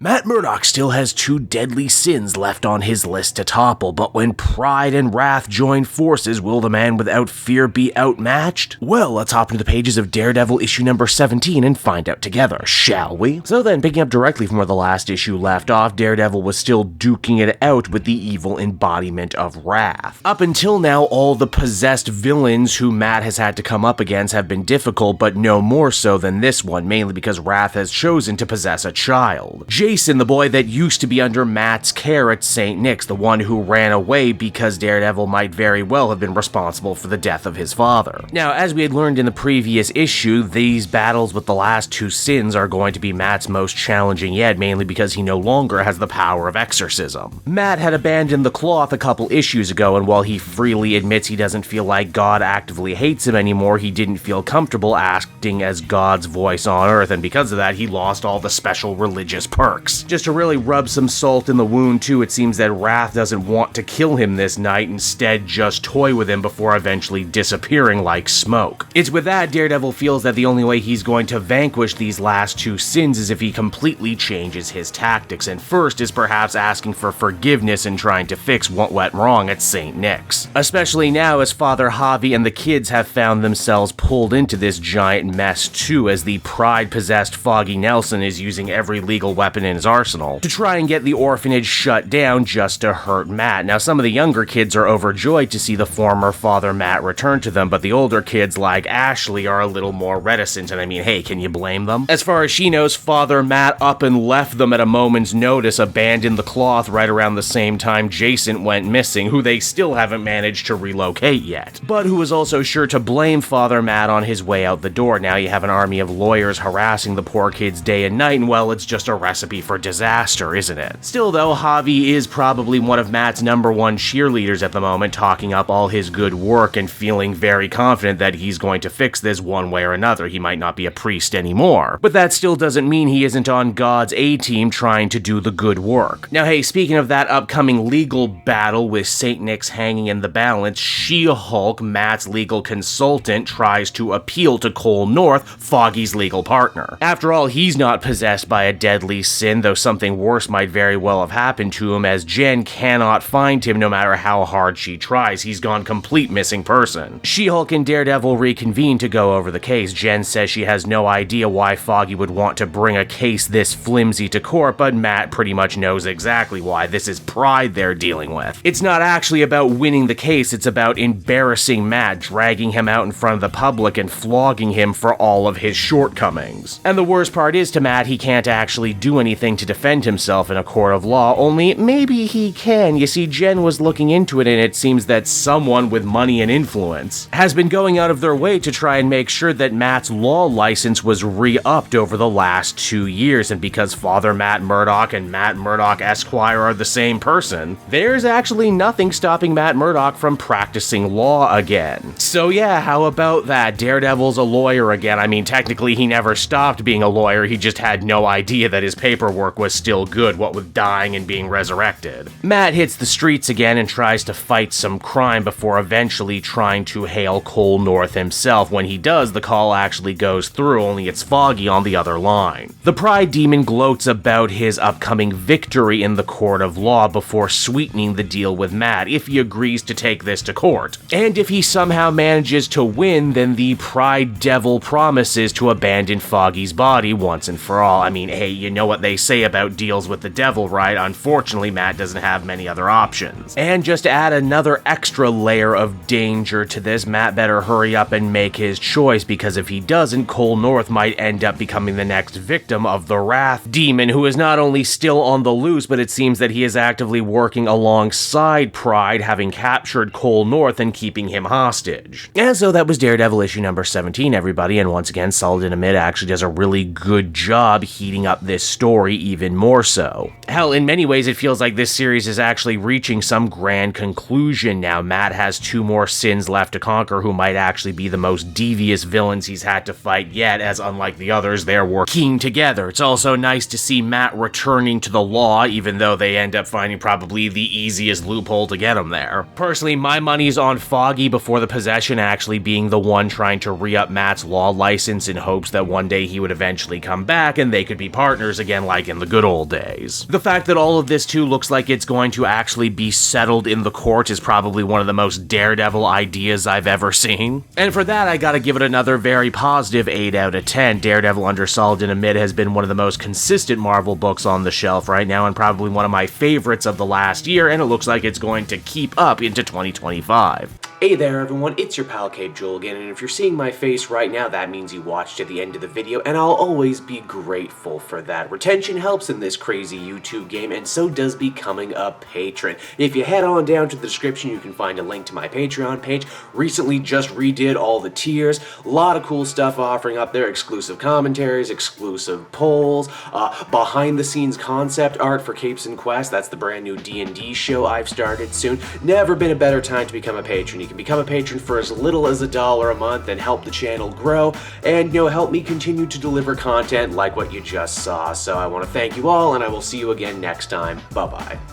Matt Murdock still has 2 deadly sins left on his list to topple, but when pride and wrath join forces, will the man without fear be outmatched? Well, let's hop into the pages of Daredevil issue number 17 and find out together, shall we? So then, picking up directly from where the last issue left off, Daredevil was still duking it out with the evil embodiment of wrath. Up until now, all the possessed villains who Matt has had to come up against have been difficult, but no more so than this one, mainly because Wrath has chosen to possess a child. Jason, the boy that used to be under Matt's care at St. Nick's, the one who ran away because Daredevil might very well have been responsible for the death of his father. Now, as we had learned in the previous issue, these battles with the last 2 sins are going to be Matt's most challenging yet, mainly because he no longer has the power of exorcism. Matt had abandoned the cloth a couple issues ago, and while he freely admits he doesn't feel like God actively hates him anymore, he didn't feel comfortable acting as God's voice on Earth, and because of that, he lost all the special religious perks. Just to really rub some salt in the wound too, it seems that Wrath doesn't want to kill him this night, instead just toy with him before eventually disappearing like smoke. It's with that Daredevil feels that the only way he's going to vanquish these last 2 sins is if he completely changes his tactics, and first is perhaps asking for forgiveness and trying to fix what went wrong at St. Nick's. Especially now as Father Javi and the kids have found themselves pulled into this giant mess too, as the pride-possessed Foggy Nelson is using every legal weapon in his arsenal to try and get the orphanage shut down just to hurt Matt. Now, some of the younger kids are overjoyed to see the former Father Matt return to them, but the older kids like Ashley are a little more reticent, and I mean, hey, can you blame them? As far as she knows, Father Matt up and left them at a moment's notice, abandoned the cloth right around the same time Jason went missing, who they still haven't managed to relocate yet, but who was also sure to blame Father Matt on his way out the door. Now you have an army of lawyers harassing the poor kids day and night, and well, it's just a recipe for disaster, isn't it? Still though, Javi is probably one of Matt's #1 cheerleaders at the moment, talking up all his good work and feeling very confident that he's going to fix this one way or another. He might not be a priest anymore, but that still doesn't mean he isn't on God's A-team trying to do the good work. Now hey, speaking of that upcoming legal battle with St. Nick's hanging in the balance, She-Hulk, Matt's legal consultant, tries to appeal to Cole North, Foggy's legal partner. After all, he's not possessed by a deadly sin, though something worse might very well have happened to him, as Jen cannot find him no matter how hard she tries. He's gone complete missing person. She-Hulk and Daredevil reconvene to go over the case. Jen says she has no idea why Foggy would want to bring a case this flimsy to court, but Matt pretty much knows exactly why. This is pride they're dealing with. It's not actually about winning the case, it's about embarrassing Matt, dragging him out in front of the public and flogging him for all of his shortcomings. And the worst part is, to Matt, he can't actually do anything to defend himself in a court of law, only maybe he can. You see, Jen was looking into it, and it seems that someone with money and influence has been going out of their way to try and make sure that Matt's law license was re-upped over the last 2 years, and because Father Matt Murdoch and Matt Murdoch Esquire are the same person, there's actually nothing stopping Matt Murdoch from practicing law again. So yeah, how about that? Daredevil's a lawyer again. I mean, technically he never stopped being a lawyer, he just had no idea that his paperwork was still good, what with dying and being resurrected. Matt hits the streets again and tries to fight some crime before eventually trying to hail Cole North himself. When he does, the call actually goes through, only it's Foggy on the other line. The Pride Demon gloats about his upcoming victory in the court of law before sweetening the deal with Matt if he agrees to take this to court. And if he somehow manages to win, then the Pride Devil promises to abandon Foggy's body once and for all. I mean, hey, you know what they say about deals with the devil, right? Unfortunately, Matt doesn't have many other options. And just to add another extra layer of danger to this, Matt better hurry up and make his choice, because if he doesn't, Cole North might end up becoming the next victim of the Wrath Demon, who is not only still on the loose, but it seems that he is actively working alongside Pride, having captured Cole North and keeping him hostage. And so that was Daredevil issue number 17, everybody, and once again, Solid in a Mid actually does a really good job heating up this story even more so. Hell, in many ways, it feels like this series is actually reaching some grand conclusion now. Matt has 2 more sins left to conquer, who might actually be the most devious villains he's had to fight yet, as unlike the others, they're working together. It's also nice to see Matt returning to the law, even though they end up finding probably the easiest loophole to get him there. Personally, my money's on Foggy before the possession actually being the one trying to re-up Matt's law license in hopes that one day he would eventually come back and they could be partners again like in the good old days. The fact that all of this too looks like it's going to actually be settled in the court is probably one of the most Daredevil ideas I've ever seen. And for that, I gotta give it another very positive 8 out of 10. Daredevil Under Solid and Amid has been one of the most consistent Marvel books on the shelf right now, and probably one of my favorites of the last year, and it looks like it's going to keep up into 2025. Hey there everyone, it's your pal Cape Joel again, and if you're seeing my face right now, that means you watched to the end of the video, and I'll always be grateful for that. Retention helps in this crazy YouTube game, and so does becoming a patron. If you head on down to the description, you can find a link to my Patreon page. Recently just redid all the tiers, a lot of cool stuff offering up there, exclusive commentaries, exclusive polls, behind the scenes concept art for Capes and Quest. That's the brand new D&D show I've started soon. Never been a better time to become a patron. You can become a patron for as little as $1 a month and help the channel grow and, help me continue to deliver content like what you just saw. So I want to thank you all, and I will see you again next time. Bye-bye.